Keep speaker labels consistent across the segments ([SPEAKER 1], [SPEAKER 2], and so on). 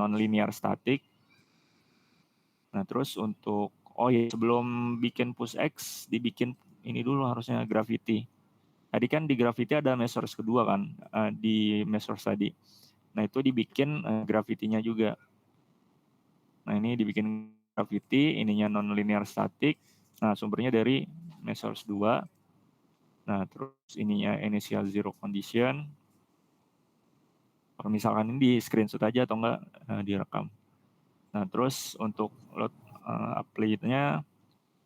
[SPEAKER 1] non-linear static. Nah, terus untuk sebelum bikin pushX dibikin ini dulu harusnya Gravity. Tadi kan di Gravity ada measures kedua kan, di measures tadi. Nah, itu dibikin Gravity-nya juga. Nah, ini dibikin Gravity, ininya non-linear static. Nah, sumbernya dari measures 2. Nah, terus ininya initial zero condition. Kalau misalkan ini di screenshot aja atau enggak direkam. Nah, terus untuk load apply-nya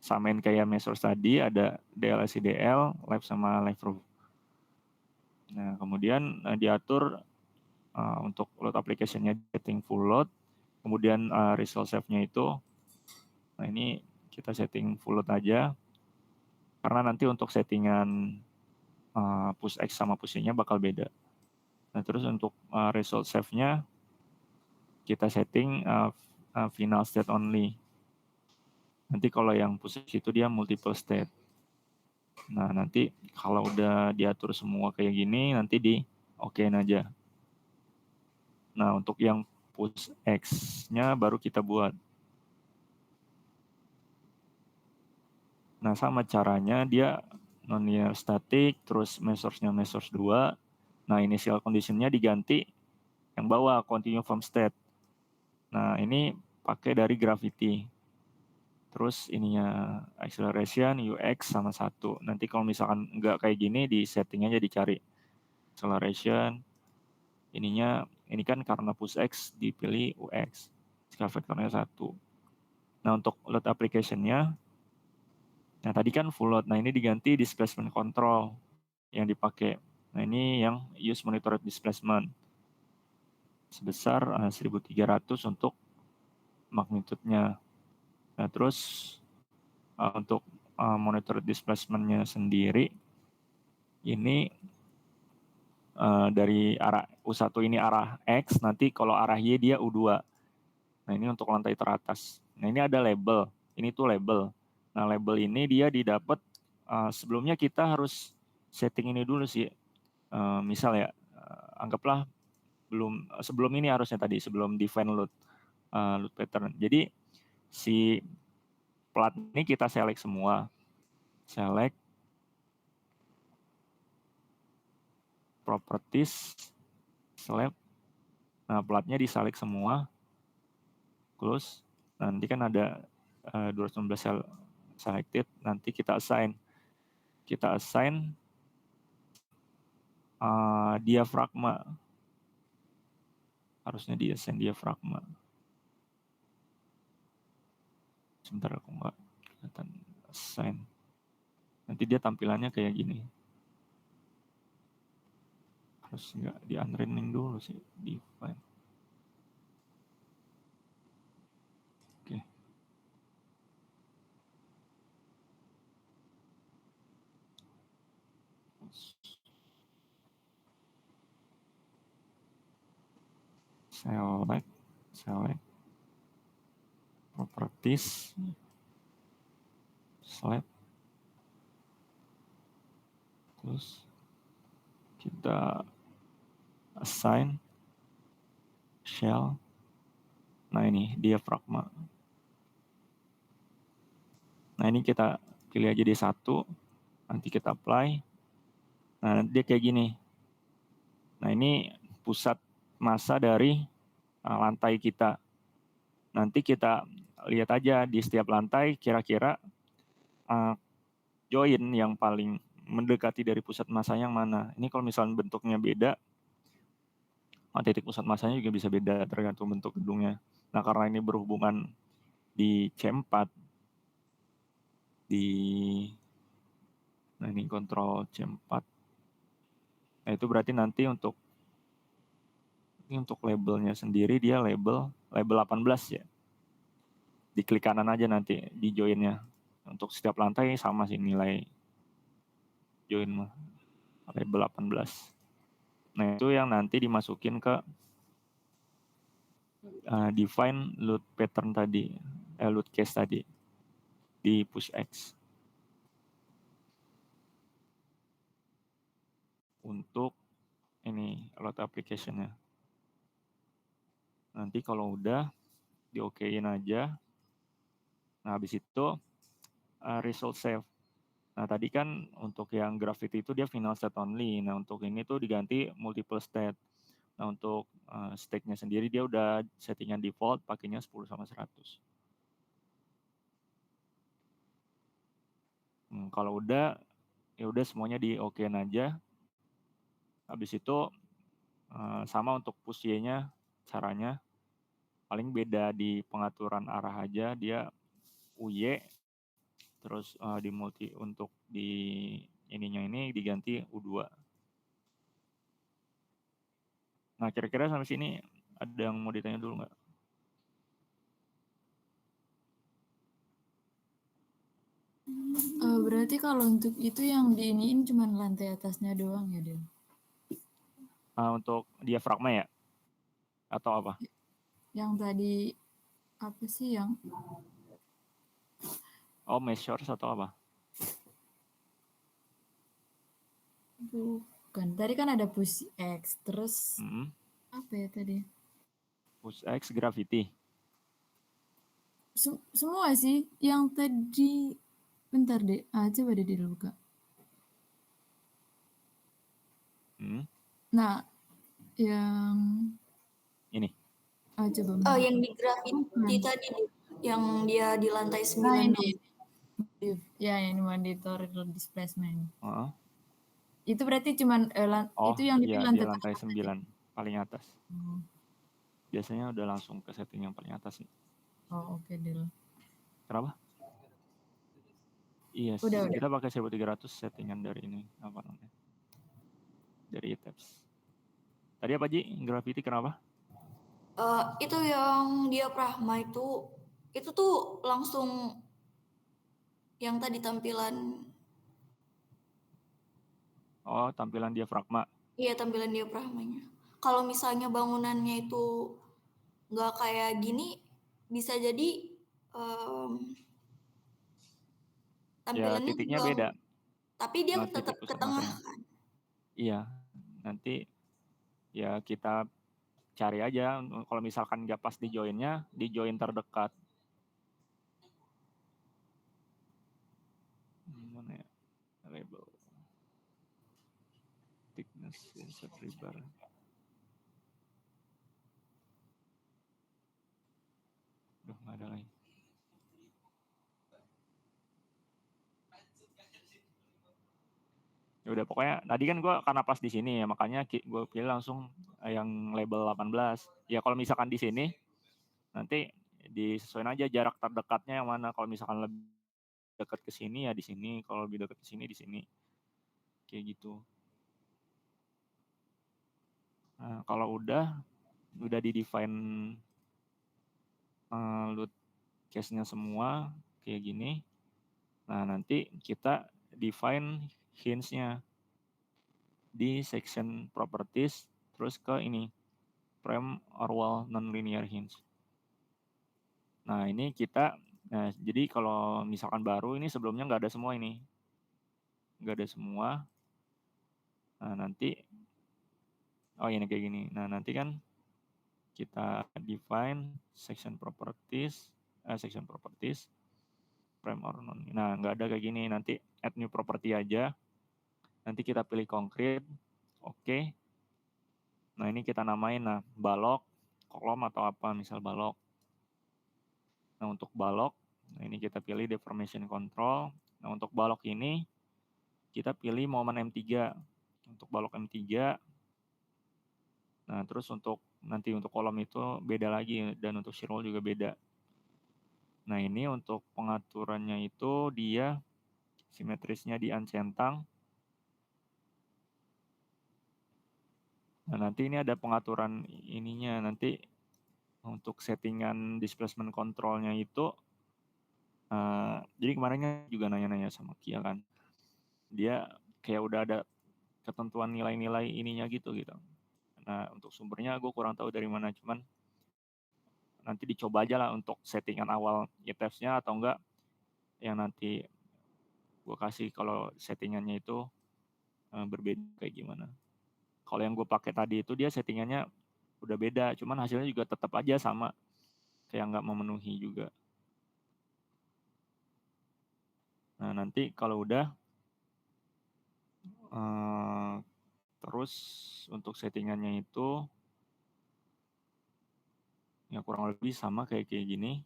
[SPEAKER 1] samain kayak measures tadi, ada DLSIDL, live sama live proof. Nah, kemudian diatur untuk load application-nya setting full load, kemudian result save-nya itu, nah ini kita setting full load aja, karena nanti untuk settingan push X sama push Y-nya bakal beda. Nah, terus untuk result save-nya kita setting final state only. Nanti kalau yang push itu dia multiple state. Nah, nanti kalau udah diatur semua kayak gini, nanti di okein aja. Nah, untuk yang push X-nya baru kita buat. Nah, sama caranya dia non-linear static, terus measures-nya measures 2. Nah, initial condition-nya diganti yang bawah continue from state. Nah, ini pakai dari Gravity. Terus ininya acceleration, UX sama 1. Nanti kalau misalkan nggak kayak gini, di setting aja dicari acceleration. Ini kan karena push X dipilih UX. Scale vektornya 1. Nah, untuk load application-nya, nah tadi kan full load. Nah, ini diganti displacement control yang dipakai. Nah, ini yang use monitored displacement. Sebesar 1300 untuk magnitude-nya. Nah, terus untuk monitor displacement-nya sendiri, ini dari arah U1 ini arah X, nanti kalau arah Y dia U2. Nah, ini untuk lantai teratas. Nah, ini ada label, ini tuh label. Nah, label ini dia didapat, sebelumnya kita harus setting ini dulu sih. Misal ya, anggaplah sebelum ini harusnya tadi, sebelum define load pattern. Jadi, si plat ini kita select semua. Select properties, select. Nah, platnya diselect semua. Close. Nanti kan ada 219 selected. Nanti kita assign. Kita assign diafragma. Harusnya di assign diafragma. Sebentar aku nggak kelihatan assign. Nanti dia tampilannya kayak gini. Harus nggak di unrunning dulu sih, define. Oke. Select properties, select, terus kita assign shell. Nah, ini diafragma. Nah, ini kita pilih aja di 1, nanti kita apply. Nah, nanti dia kayak gini. Nah, ini pusat massa dari lantai kita. Nanti kita lihat aja di setiap lantai kira-kira join yang paling mendekati dari pusat massanya yang mana. Ini kalau misalnya bentuknya beda, titik pusat massanya juga bisa beda tergantung bentuk gedungnya. Nah, karena ini berhubungan di C4, nah ini kontrol C4. Nah, itu berarti nanti untuk labelnya sendiri dia label 18 ya. Di klik kanan aja nanti di joinnya. Untuk setiap lantai sama sih nilai join mah, label 18. Nah, itu yang nanti dimasukin ke define load pattern tadi, load case tadi di push X. Untuk ini load application-nya. Nanti kalau udah diokein aja. Nah habis itu result save. Nah tadi kan untuk yang Gravity itu dia final state only. Nah untuk ini tuh diganti multiple state. Nah untuk state-nya sendiri dia udah settingan default pakainya 10/100. Kalau udah ya udah semuanya di-okein aja. Habis itu sama untuk push Y-nya caranya paling beda di pengaturan arah aja, dia UY terus di multi untuk di ininya ini diganti U2. Nah kira-kira sampai sini ada yang mau ditanya dulu nggak?
[SPEAKER 2] Berarti kalau untuk itu yang diiniin cuma lantai atasnya doang ya, Del?
[SPEAKER 1] Untuk diafragma ya? Atau apa?
[SPEAKER 2] Yang tadi apa sih yang
[SPEAKER 1] Oh measures atau apa?
[SPEAKER 2] bukan? Tadi kan ada push X, terus apa ya tadi?
[SPEAKER 1] Push X gravity.
[SPEAKER 2] Semua sih. Yang tadi bentar deh. Coba deh dulu buka. Nah, yang
[SPEAKER 1] Ini.
[SPEAKER 2] coba
[SPEAKER 3] Oh, yang di Gravity tadi yang dia di lantai 9.
[SPEAKER 2] Nah, ini. Ya, ini monitor displacement. Itu berarti cuman itu yang
[SPEAKER 1] iya
[SPEAKER 2] dipilih
[SPEAKER 1] di lantai 9 paling atas. Biasanya udah langsung ke setting yang paling atas sih.
[SPEAKER 2] Oh, oke, Del.
[SPEAKER 1] Kenapa? Iya,
[SPEAKER 2] Udah.
[SPEAKER 1] kita pakai 1300 settingan dari ini apa namanya? Dari tabs. Tadi apa Ji? Gravity kenapa?
[SPEAKER 3] Itu yang dia Prahma itu tuh langsung yang tadi tampilan.
[SPEAKER 1] Oh, tampilan diafragma.
[SPEAKER 3] Iya, tampilan dia Prahmanya. Kalau misalnya bangunannya itu nggak kayak gini, bisa jadi
[SPEAKER 1] Ya,
[SPEAKER 3] tampilannya
[SPEAKER 1] titiknya
[SPEAKER 3] juga,
[SPEAKER 1] beda.
[SPEAKER 3] tapi dia
[SPEAKER 1] Titik
[SPEAKER 3] tetap ke
[SPEAKER 1] pusat
[SPEAKER 3] tengah
[SPEAKER 1] masanya.
[SPEAKER 3] kan.
[SPEAKER 1] Iya, nanti ya kita cari aja kalau misalkan nggak pas di joinnya, di join terdekat. Mana ya? Label. Thickness insert rebar. Duh, nggak ada lagi. Ya udah pokoknya tadi kan gue karena pas di sini ya makanya gue pilih langsung yang label 18. Ya kalau misalkan di sini nanti disesuaikan aja jarak terdekatnya yang mana. Kalau misalkan lebih dekat ke sini ya di sini, kalau lebih dekat ke sini di sini. Kayak gitu. Nah, kalau udah di define load case-nya semua kayak gini. Nah, nanti kita define hinge-nya di section properties terus ke ini frame or wall nonlinear hinge. Nah, ini kita jadi kalau misalkan baru ini sebelumnya nggak ada semua ini. Nggak ada semua. Nah, nanti ini kayak gini. Nah, nanti kan kita define section properties frame or non. Nah, nggak ada kayak gini. Nanti add new property aja. Nanti kita pilih concrete. Oke. Nah, ini kita namain balok, kolom atau apa, misal balok. Nah, untuk balok, ini kita pilih deformation control. Nah, untuk balok ini kita pilih momen M3. Untuk balok M3. Nah, terus nanti untuk kolom itu beda lagi dan untuk shear wall juga beda. Nah, ini untuk pengaturannya itu dia simetrisnya di uncentang. Nah, nanti ini ada pengaturan ininya. Nanti untuk settingan displacement controlnya itu, jadi kemarinnya juga nanya-nanya sama Kia kan. Dia kayak udah ada ketentuan nilai-nilai ininya gitu. Nah, untuk sumbernya gue kurang tahu dari mana. Cuman nanti dicoba aja lah untuk settingan awal ETFs-nya atau enggak yang nanti gue kasih kalau settingannya itu berbeda kayak gimana. Kalau yang gue pakai tadi itu dia settingannya udah beda, cuman hasilnya juga tetap aja sama, kayak nggak memenuhi juga. Nah, nanti kalau udah, terus untuk settingannya itu, ya kurang lebih sama kayak gini.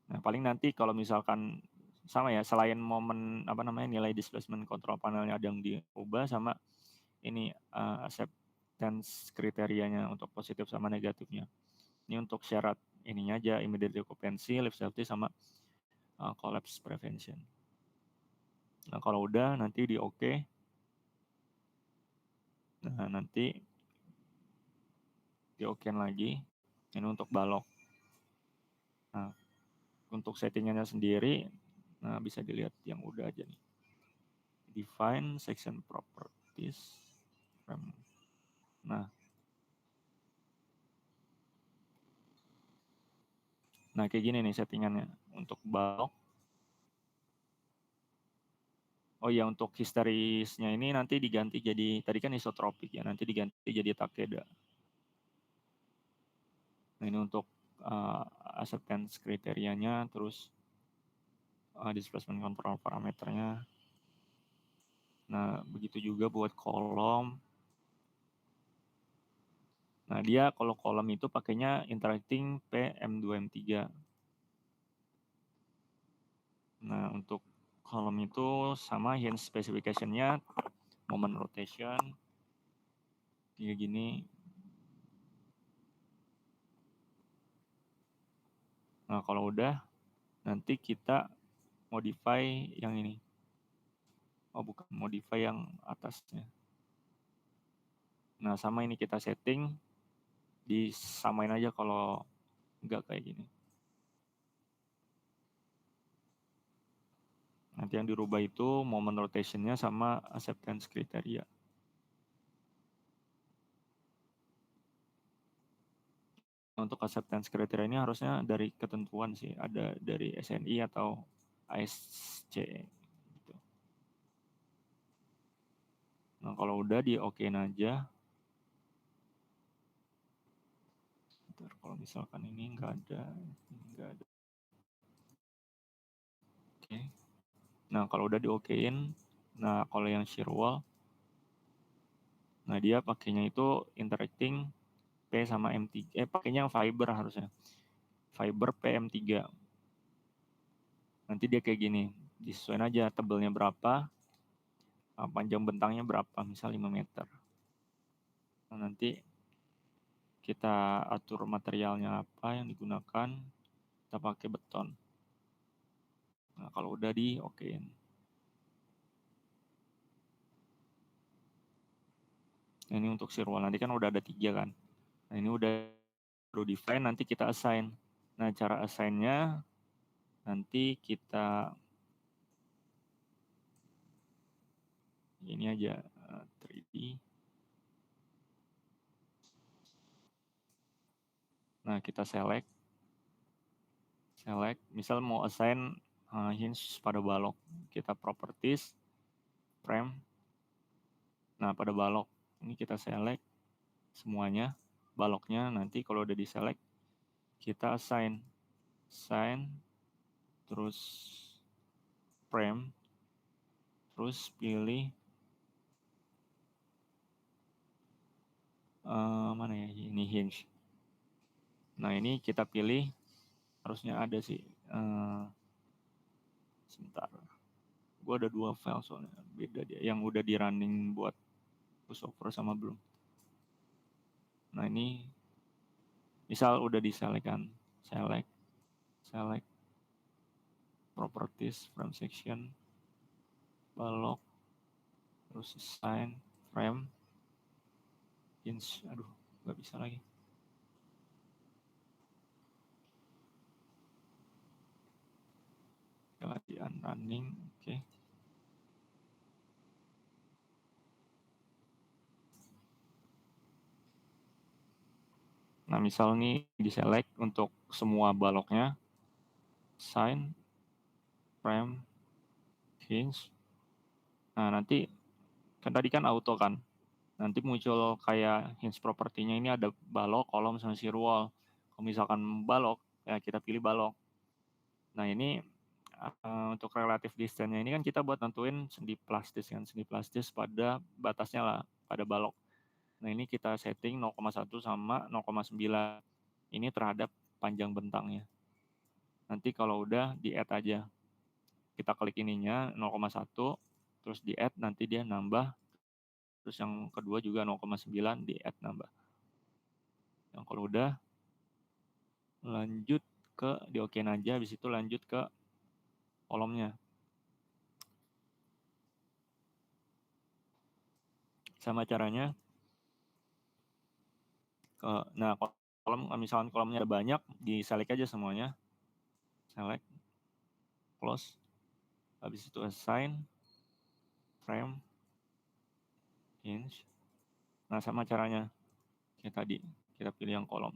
[SPEAKER 1] Nah, paling nanti kalau misalkan sama ya, selain momen nilai displacement control panelnya ada yang diubah, sama ini acceptance kriterianya untuk positif sama negatifnya. Ini untuk syarat ininya aja, immediate occupancy, lift safety, sama collapse prevention. Nah, kalau udah nanti di oke. Nah, nanti di okean lagi. Ini untuk balok. Nah, untuk settingannya sendiri, nah bisa dilihat yang udah aja nih. Define section properties. Nah, kayak gini nih settingannya untuk balok. Oh iya, untuk histerisnya ini nanti diganti jadi, tadi kan isotropik ya, nanti diganti jadi Takeda. Nah, ini untuk acceptance kriterianya, terus displacement control parameternya. Nah, begitu juga buat kolom. Nah, dia kalau kolom itu pakainya interacting PM2M3. Nah, untuk kolom itu sama hinge specification-nya, moment rotation, kayak gini. Nah, kalau udah, nanti kita modify yang ini. Oh, bukan, modify yang atasnya. Nah, sama ini kita setting, disamain aja kalau enggak kayak gini. Nanti yang dirubah itu moment rotation-nya sama acceptance kriteria. Untuk acceptance kriteria ini harusnya dari ketentuan sih, ada dari SNI atau ASC gitu. Nah, kalau udah di okein aja. Bentar, kalau misalkan ini enggak ada, ini enggak ada. Oke. Nah, kalau udah di okein, nah kalau yang shear wall, nah dia pakainya itu interacting P sama M3. Pakainya yang fiber harusnya. Fiber PM3. Nanti dia kayak gini. Disesuaikan aja tebelnya berapa, panjang bentangnya berapa, misal 5 meter. Nah, nanti kita atur materialnya apa yang digunakan. Kita pakai beton. Nah, kalau udah di okein. Nah, ini untuk shear wall. Nanti kan udah ada 3 kan. Nah, ini udah baru define, nanti kita assign. Nah, cara assign-nya nanti kita ini aja 3D. Nah, kita select, misal mau assign hinge pada balok, kita properties, frame. Nah, pada balok ini kita select semuanya, baloknya. Nanti kalau udah di select, kita assign, terus frame, terus pilih mana ya, ini hinge. Nah, ini kita pilih, harusnya ada sih. Sebentar. Gue ada 2 file soalnya, beda dia. Yang udah di running buat pushover sama belum. Nah, ini misal udah di-select kan. Select. Properties, frame section, balok, terus assign, frame, hinge. Aduh, nggak bisa lagi. Lagi unrunning, oke. Nah, misal nih di-select untuk semua baloknya, assign, frame, hinge. Nah, nanti kan tadi kan auto kan. nanti muncul kayak hinge propertinya ini ada balok, kolom, sama shear wall. Kalau misalkan balok, ya kita pilih balok. Nah ini untuk relative distance-nya ini kan kita buat nentuin sendi plastis kan, sendi plastis pada batasnya lah, pada balok. Nah ini kita setting 0,1 sama 0,9. Ini terhadap panjang bentangnya. Nanti kalau udah di add aja. Kita klik ininya 0,1, terus di add, nanti dia nambah. Terus yang kedua juga 0,9 di add nambah. Yang kalau udah lanjut ke di okein aja, habis itu lanjut ke kolomnya. Sama caranya. Nah, kolom misalkan kolomnya ada banyak, di select aja semuanya. Select, close. Habis itu assign, frame, hinge. Nah, sama caranya kayak tadi, kita pilih yang kolom.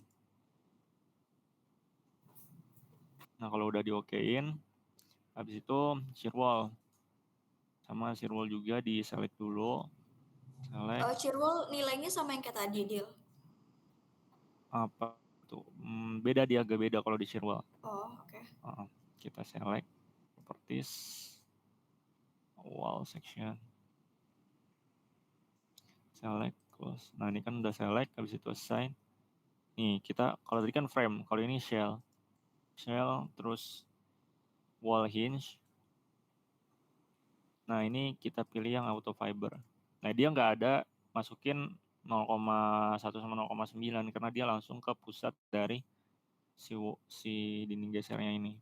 [SPEAKER 1] Nah, kalau udah di-okein, habis itu shear wall. Sama shear wall juga di select dulu. Select.
[SPEAKER 3] Shear wall nilainya sama yang kayak tadi, Dil?
[SPEAKER 1] Apa tuh? Beda, dia agak beda kalau di shear wall.
[SPEAKER 3] Oh, oke.
[SPEAKER 1] Kita select properties, wall section. Select, close. Nah, ini kan udah select, habis itu assign. Nih, kita kalau tadi kan frame, kalau ini shell. Shell, terus wall hinge. Nah, ini kita pilih yang auto fiber. Nah, dia nggak ada masukin 0,1 sama 0,9 karena dia langsung ke pusat dari si dinding gesernya ini.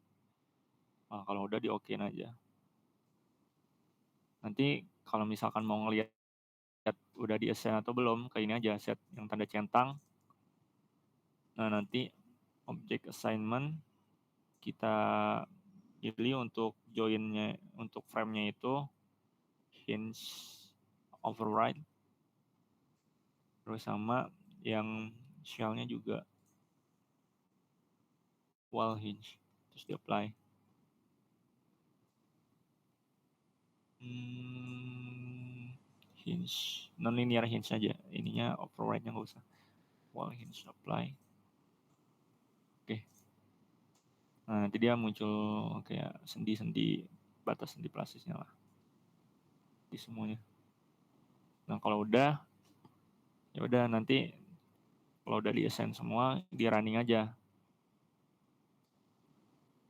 [SPEAKER 1] Nah, kalau udah di-okein aja. Nanti kalau misalkan mau ngelihat udah di-assign atau belum, ke ini aja, set yang tanda centang. Nah, nanti object assignment kita pilih untuk joinnya, untuk frame-nya itu hinge override. Terus sama yang shell-nya juga wall hinge. Terus di apply. Hinge, non-linear hinge aja. Ininya override-nya nggak usah. Wall hinge apply. Oke. Nah, nanti dia muncul kayak sendi-sendi, batas sendi plastisnya lah. Di semuanya. Nah, kalau udah, ya udah nanti kalau udah di-assign semua, di running aja.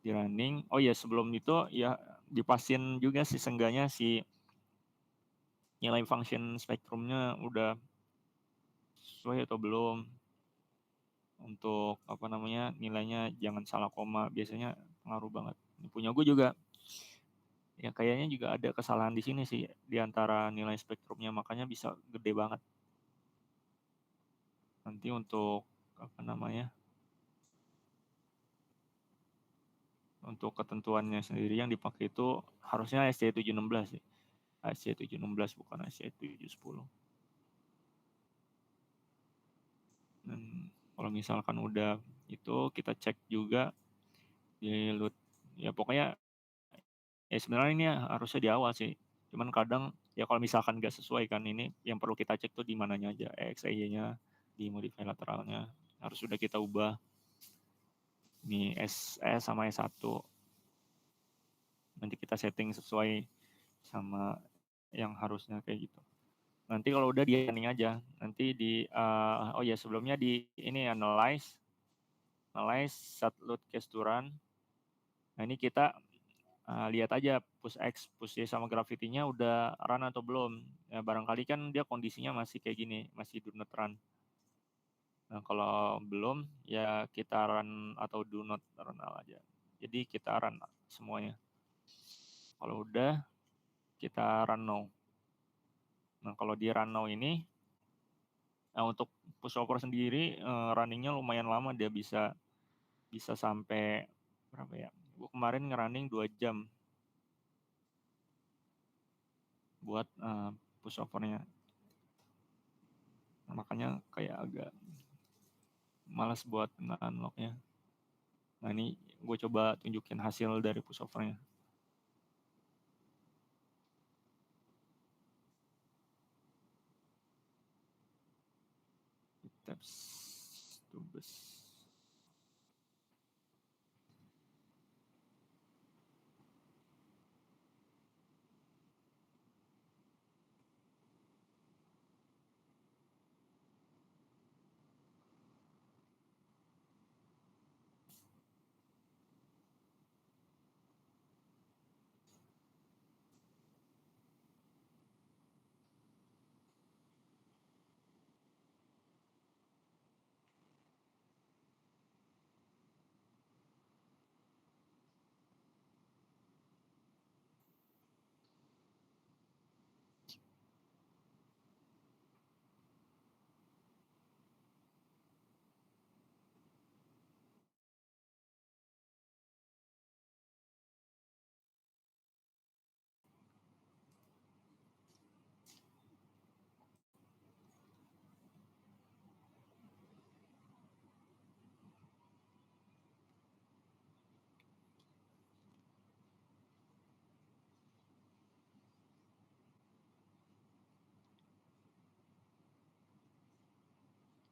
[SPEAKER 1] Di running. Oh ya, sebelum itu ya dipasin juga sih seenggaknya si nilai function spektrumnya udah sesuai atau belum. Untuk apa namanya, nilainya jangan salah koma, biasanya pengaruh banget. Ini punya gue juga. Ya kayaknya juga ada kesalahan di sini sih di antara nilai spektrumnya, makanya bisa gede banget. Nanti untuk apa namanya? Untuk ketentuannya sendiri yang dipakai itu harusnya SC716 sih. SC716 bukan SC710. Dan kalau misalkan udah itu kita cek juga di load, ya pokoknya ya sebenarnya ini harusnya di awal sih. Cuman kadang ya kalau misalkan nggak sesuai kan, ini yang perlu kita cek tuh di mananya aja, EXIY-nya, di modify lateralnya harus sudah kita ubah. Ini S sama S1. Nanti kita setting sesuai sama yang harusnya kayak gitu. Nanti kalau udah di running aja, nanti di oh ya sebelumnya di ini analyze set load case to run. Nah ini kita lihat aja push X, push Y sama gravity-nya udah run atau belum. Ya, barangkali kan dia kondisinya masih kayak gini, masih do not run. Nah kalau belum ya kita run atau do not run aja. Jadi kita run semuanya. Kalau udah kita run now. Nah kalau di run now ini, nah untuk pushover sendiri runningnya lumayan lama, dia bisa sampai berapa ya? Gue kemarin ngerunning 2 jam buat pushovernya. Nah, makanya kayak agak malas buat nge-unlock-nya. Nah ini gue coba tunjukin hasil dari pushovernya. steps tubes.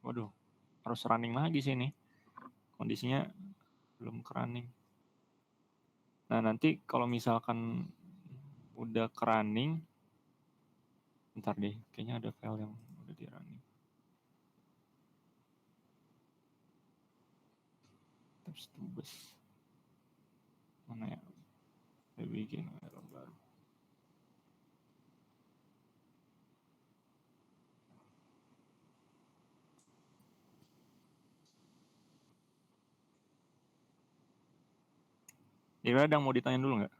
[SPEAKER 1] Waduh, harus running lagi sih ini. Kondisinya belum running. Nah, nanti kalau misalkan udah running, bentar deh, kayaknya ada file yang udah di running. Terus tubes. Mana ya? Bikin error baru. Jadi ada yang mau ditanya dulu nggak?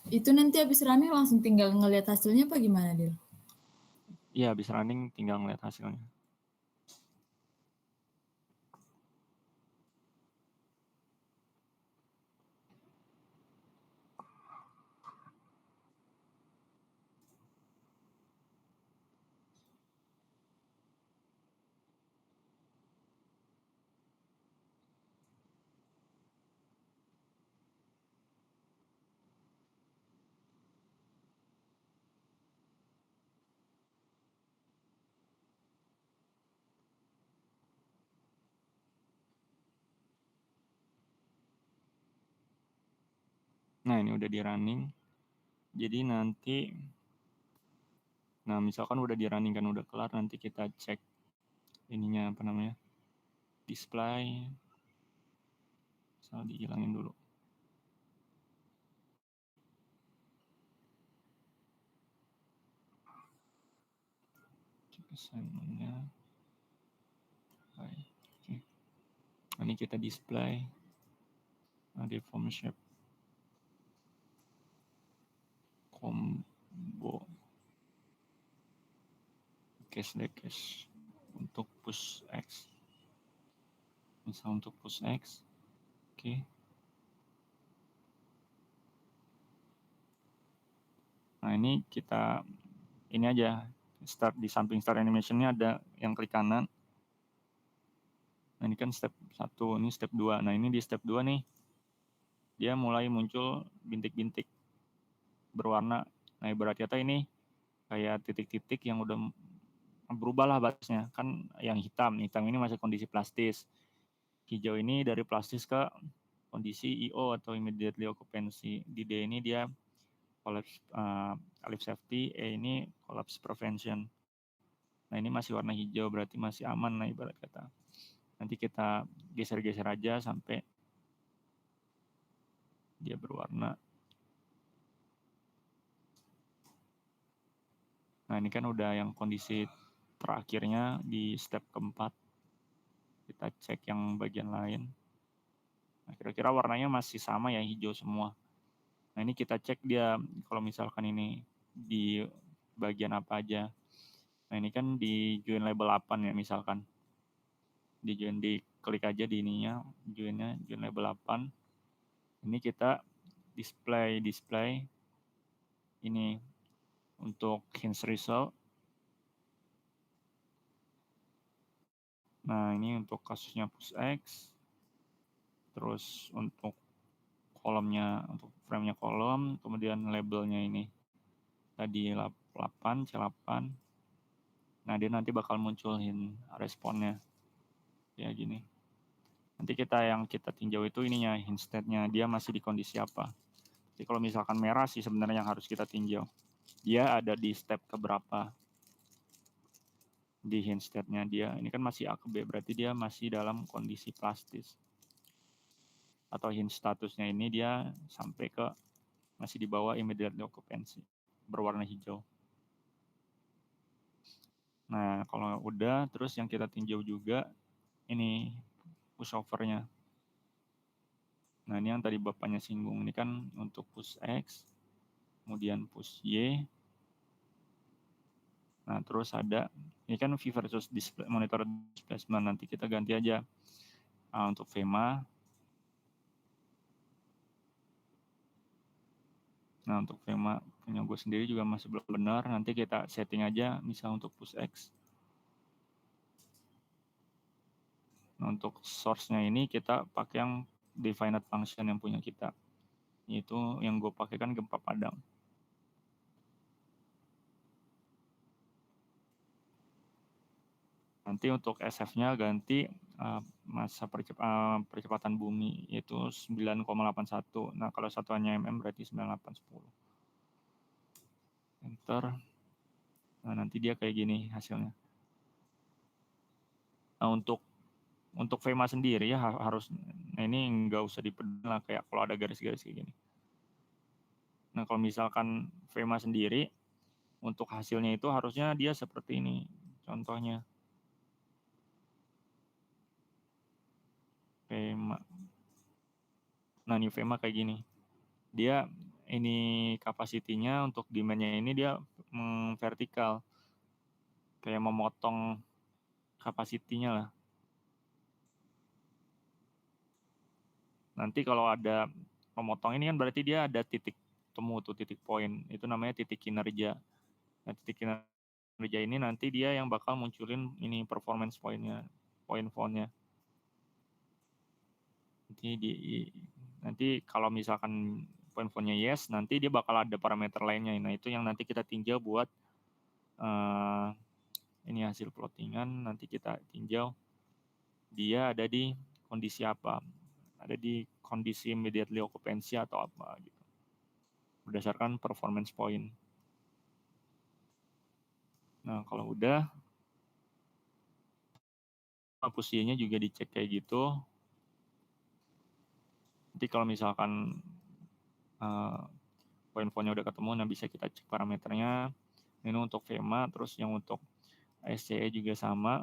[SPEAKER 2] Itu nanti habis running langsung tinggal ngelihat hasilnya apa gimana, Dil?
[SPEAKER 1] Iya, habis running tinggal ngeliat hasilnya. Nah, ini udah di running. Jadi nanti, nah misalkan udah di running kan udah kelar, nanti kita cek ininya apa namanya, display. Misal dihilangin dulu. Cek assignment-nya. Baik. Oke. Ini kita display. Nah, di form shape. Combo. Cache untuk push X. Misal untuk push X. Oke. Nah, ini kita ini aja start di samping start animation-nya ada yang klik kanan. Nah, ini kan step 1, ini step 2. Nah, ini di step 2 nih. Dia mulai muncul bintik-bintik berwarna. Nah, ibarat kata ini kayak titik-titik yang udah berubah lah batasnya. Kan yang hitam ini masih kondisi plastis. Hijau ini dari plastis ke kondisi IO atau immediately occupancy. Di D ini dia collapse life safety, E ini collapse prevention. Nah, ini masih warna hijau, berarti masih aman lah ibarat kata. Nanti kita geser-geser aja sampai dia berwarna. Nah, ini kan udah yang kondisi terakhirnya di step keempat. Kita cek yang bagian lain. Nah, kira-kira warnanya masih sama ya, hijau semua. Nah, ini kita cek dia kalau misalkan ini di bagian apa aja. Nah, ini kan di join label 8 ya misalkan. Di join, di klik aja di ininya, join label 8. Ini kita display ini untuk hints result. Nah, ini untuk kasusnya push X. Terus untuk kolomnya, untuk frame-nya kolom, kemudian labelnya ini tadi C8. Nah, dia nanti bakal munculin responnya kayak gini. Nanti yang kita tinjau itu ininya, hint state-nya, dia masih di kondisi apa. Jadi kalau misalkan merah sih sebenarnya yang harus kita tinjau. Dia ada di step keberapa di hint state-nya dia. Ini kan masih A ke B, berarti dia masih dalam kondisi plastis. Atau hint statusnya ini dia sampai ke masih di bawah immediate occupancy, berwarna hijau. Nah, kalau udah, terus yang kita tinjau juga ini pushover-nya. Nah, ini yang tadi Bapaknya singgung. Ini kan untuk push X, kemudian push Y. Nah, terus ada, ini kan V versus monitor displacement. Nanti kita ganti aja untuk VEMA. Nah, untuk VEMA punya gue sendiri juga masih belum benar. Nanti kita setting aja, misal untuk push X. Nah, untuk source-nya ini kita pakai yang definite function yang punya kita. Itu yang gue pakai kan gempa Padang. Nanti untuk SF-nya ganti masa percepatan bumi, yaitu 9,81. Nah, kalau satuannya mm berarti 9810. Enter. Nah, nanti dia kayak gini hasilnya. Nah, untuk VEMA sendiri ya harus, nah ini nggak usah dipeduli lah kayak kalau ada garis-garis kayak gini. Nah, kalau misalkan VEMA sendiri, untuk hasilnya itu harusnya dia seperti ini. Contohnya. VEMA. Nah, ini VEMA kayak gini. Dia ini kapasitinya untuk demand-nya ini dia vertikal. Kayak memotong kapasitinya lah. Nanti kalau ada memotong ini kan berarti dia ada titik temu tuh, titik poin. Itu namanya titik kinerja. Nah, titik kinerja ini nanti dia yang bakal munculin ini performance point-nya, point phone-nya. Nanti kalau misalkan point phone-nya yes, nanti dia bakal ada parameter lainnya. Nah, itu yang nanti kita tinjau buat ini hasil plottingan. Nanti kita tinjau dia ada di kondisi apa. Ada di kondisi immediately occupancy atau apa gitu. Berdasarkan performance point. Nah, kalau udah posisinya juga dicek kayak gitu. Nanti kalau misalkan point phone-nya udah ketemu, nah bisa kita cek parameternya. Ini untuk VEMA, terus yang untuk SCE juga sama.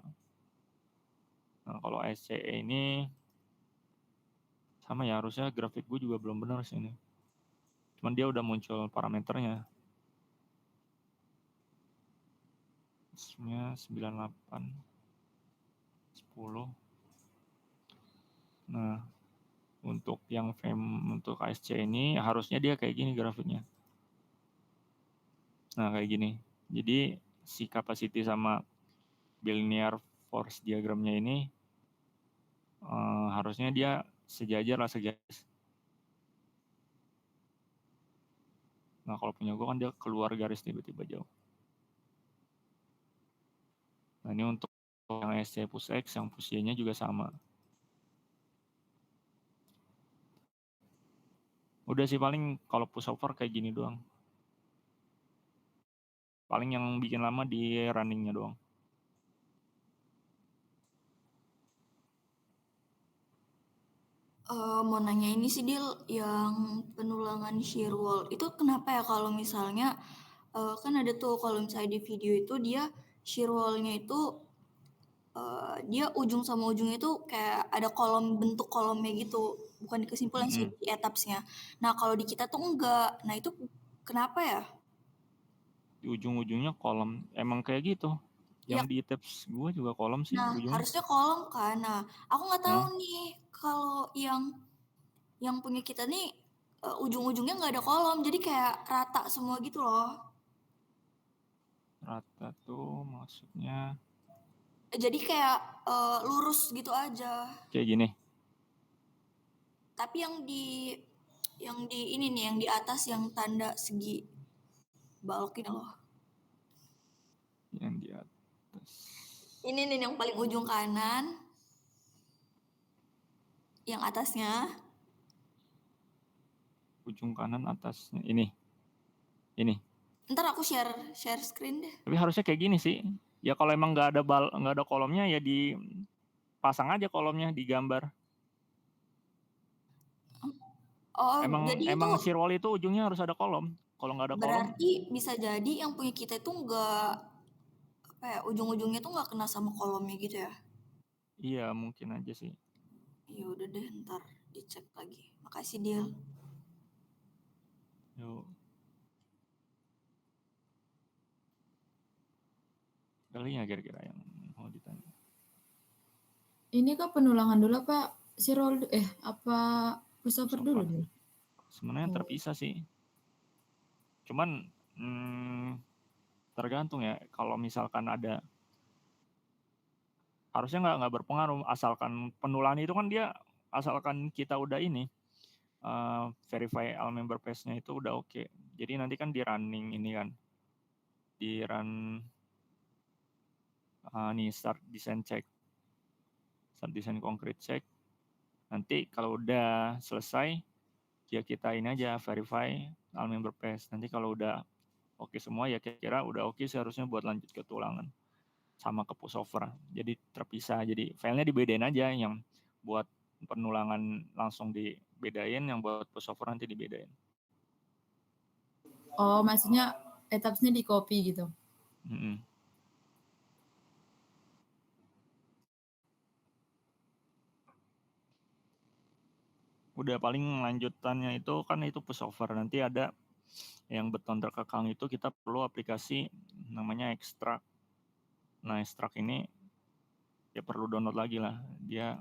[SPEAKER 1] Nah, kalau SCE ini sama ya, harusnya grafik gue juga belum benar sih ini. Cuman dia udah muncul parameternya. Sebenarnya 98 10. Nah, untuk yang untuk ASC ini harusnya dia kayak gini grafiknya. Nah, kayak gini. Jadi si capacity sama bilinear force diagramnya ini harusnya dia sejajar lah, segaris. Nah, kalau punya gue kan dia keluar garis tiba-tiba jauh. Nah, ini untuk yang SC push X, yang push Y-nya juga sama. Udah sih paling kalau pushover kayak gini doang. Paling yang bikin lama di runningnya doang.
[SPEAKER 3] Mau nanya ini sih Dil, yang penulangan shear wall itu kenapa ya kalau misalnya kan ada tuh kalau misalnya di video itu dia shear wall-nya itu dia ujung sama ujungnya itu kayak ada bentuk kolomnya gitu, bukan di kesimpulan sih, di etapsnya. Nah kalau di kita tuh enggak, nah itu kenapa ya?
[SPEAKER 1] Di ujung-ujungnya kolom, emang kayak gitu. Yang
[SPEAKER 3] Ya,
[SPEAKER 1] di tabs gue juga kolom sih
[SPEAKER 3] nah
[SPEAKER 1] ujungnya.
[SPEAKER 3] harusnya kolom kan. Nah aku nggak tahu
[SPEAKER 1] Nah,
[SPEAKER 3] nih kalau yang punya kita nih ujung-ujungnya nggak ada kolom, jadi kayak rata semua gitu loh.
[SPEAKER 1] rata tuh maksudnya
[SPEAKER 3] Jadi kayak lurus gitu aja.
[SPEAKER 1] kayak gini.
[SPEAKER 3] Tapi yang di ini nih, yang di atas yang tanda segi balok ini loh.
[SPEAKER 1] Yang di atas.
[SPEAKER 3] Ini nih yang paling ujung kanan. Yang atasnya.
[SPEAKER 1] Ujung kanan atasnya. Ini.
[SPEAKER 3] Ntar aku share screen deh.
[SPEAKER 1] Tapi harusnya kayak gini sih. Ya kalau emang nggak ada kolomnya ya dipasang aja kolomnya di gambar.
[SPEAKER 3] Oh,
[SPEAKER 1] emang
[SPEAKER 3] jadi
[SPEAKER 1] shear wall itu ujungnya harus ada kolom. Kalau nggak ada kolom,
[SPEAKER 3] berarti bisa jadi yang punya kita itu nggak ujung-ujungnya tuh nggak kena sama kolomnya gitu ya?
[SPEAKER 1] Iya, mungkin aja sih.
[SPEAKER 3] Ya udah deh, ntar dicek lagi. Makasih Dil.
[SPEAKER 1] Yuk. Kalinya kira-kira yang mau ditanya.
[SPEAKER 2] Ini kok penulangan dulu apa roll apa pushover dulu?
[SPEAKER 1] Sebenarnya terpisah sih. Cuman tergantung ya. Kalau misalkan ada, harusnya nggak berpengaruh. Asalkan penulangan itu kan dia, asalkan kita udah ini verify all member page-nya itu udah oke. Jadi nanti kan di running ini kan, di run nih start design check, start design concrete check. Nanti kalau udah selesai, ya kita ini aja verify all member page. Nanti kalau udah oke semua ya kira-kira udah oke seharusnya buat lanjut ke tulangan sama ke pushover. Jadi terpisah. Jadi filenya dibedain aja, yang buat penulangan langsung dibedain, yang buat pushover nanti dibedain.
[SPEAKER 2] Oh, maksudnya etapnya di copy gitu.
[SPEAKER 1] Udah paling lanjutannya itu kan itu pushover. Nanti ada yang beton terkekang itu kita perlu aplikasi namanya Extract. Nah, Extract ini ya perlu download lagi lah. Dia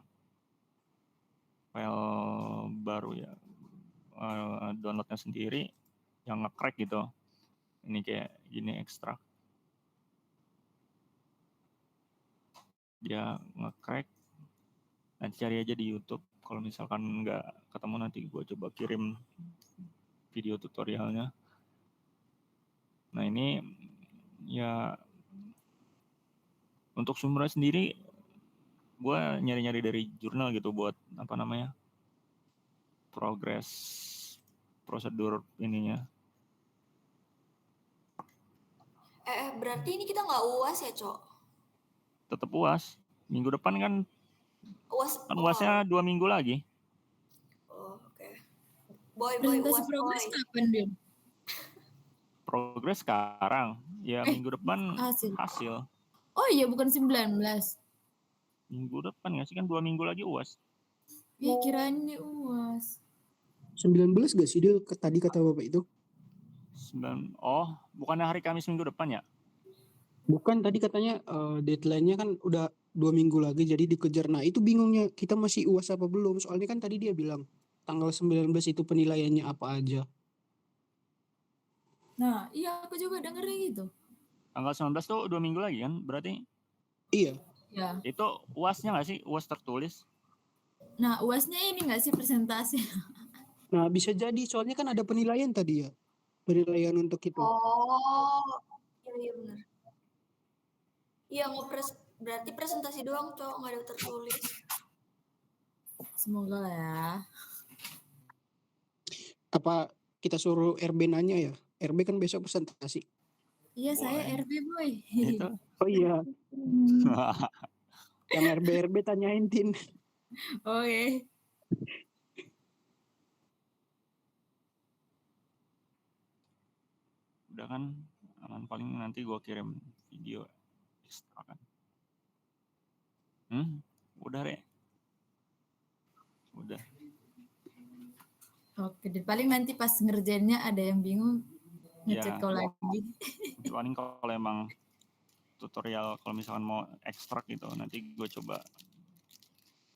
[SPEAKER 1] file baru ya. Downloadnya sendiri yang nge-crack gitu. Ini kayak gini Extract. Dia nge-crack. Nanti cari aja di YouTube. Kalau misalkan nggak ketemu nanti gue coba kirim video tutorialnya. Nah ini ya untuk sumbernya sendiri gue nyari-nyari dari jurnal gitu buat apa namanya progres prosedur ininya.
[SPEAKER 3] Berarti ini kita nggak UAS ya, Cok?
[SPEAKER 1] Tetap UAS. Minggu depan kan
[SPEAKER 3] UAS.
[SPEAKER 1] Kan UASnya 2 minggu lagi.
[SPEAKER 3] Oh, oke. Boy,
[SPEAKER 2] presentasi
[SPEAKER 3] UAS
[SPEAKER 2] progres
[SPEAKER 3] boy.
[SPEAKER 2] kapan, Bil?
[SPEAKER 1] Progres sekarang. Ya minggu depan hasil.
[SPEAKER 2] Oh iya, bukan 19.
[SPEAKER 1] Minggu depan nggak sih, kan 2 minggu lagi UAS.
[SPEAKER 2] Ya kirain ini UAS.
[SPEAKER 4] 19 gak sih Dil tadi kata Bapak itu?
[SPEAKER 1] Oh, bukannya hari Kamis minggu depan ya?
[SPEAKER 4] Bukan, tadi katanya deadline-nya kan udah 2 minggu lagi jadi dikejar. Nah itu bingungnya, kita masih UAS apa belum? Soalnya kan tadi dia bilang tanggal 19 itu penilaiannya apa aja.
[SPEAKER 2] Nah iya, aku juga dengernya gitu.
[SPEAKER 1] Tanggal 19 tuh 2 minggu lagi kan berarti?
[SPEAKER 4] Iya.
[SPEAKER 2] Ya.
[SPEAKER 1] Itu UAS-nya nggak sih? UAS tertulis?
[SPEAKER 2] Nah UAS-nya ini nggak sih presentasi?
[SPEAKER 4] Nah bisa jadi, soalnya kan ada penilaian tadi ya. Penilaian untuk itu.
[SPEAKER 3] Oh, iya benar. Iya, berarti presentasi doang, Cok, nggak ada tertulis.
[SPEAKER 2] Semoga ya.
[SPEAKER 4] Apa kita suruh RB nanya ya? RB kan besok presentasi.
[SPEAKER 2] Iya, saya RB boy.
[SPEAKER 1] Itu.
[SPEAKER 4] Oh iya. Yang RB tanyain Tin.
[SPEAKER 2] Oke.
[SPEAKER 1] Udah kan, aman, paling nanti gue kirim video ekstra kan. Udah Re. Udah.
[SPEAKER 2] Oke, paling nanti pas ngerjainnya ada yang bingung ngecek kau lagi.
[SPEAKER 1] Paling kalau emang tutorial kalau misalkan mau ekstrak gitu nanti gue coba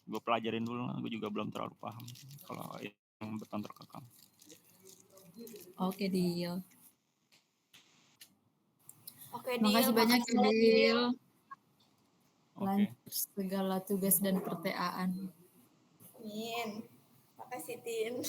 [SPEAKER 1] gue pelajarin dulu lah, gue juga belum terlalu paham kalau yang beton terkekang.
[SPEAKER 2] Oke, deal.
[SPEAKER 3] Oke,
[SPEAKER 2] makasih banyak ya, Deal.
[SPEAKER 1] Lanjut
[SPEAKER 2] segala tugas dan perteaan.
[SPEAKER 3] Amin. Makasih, Tin.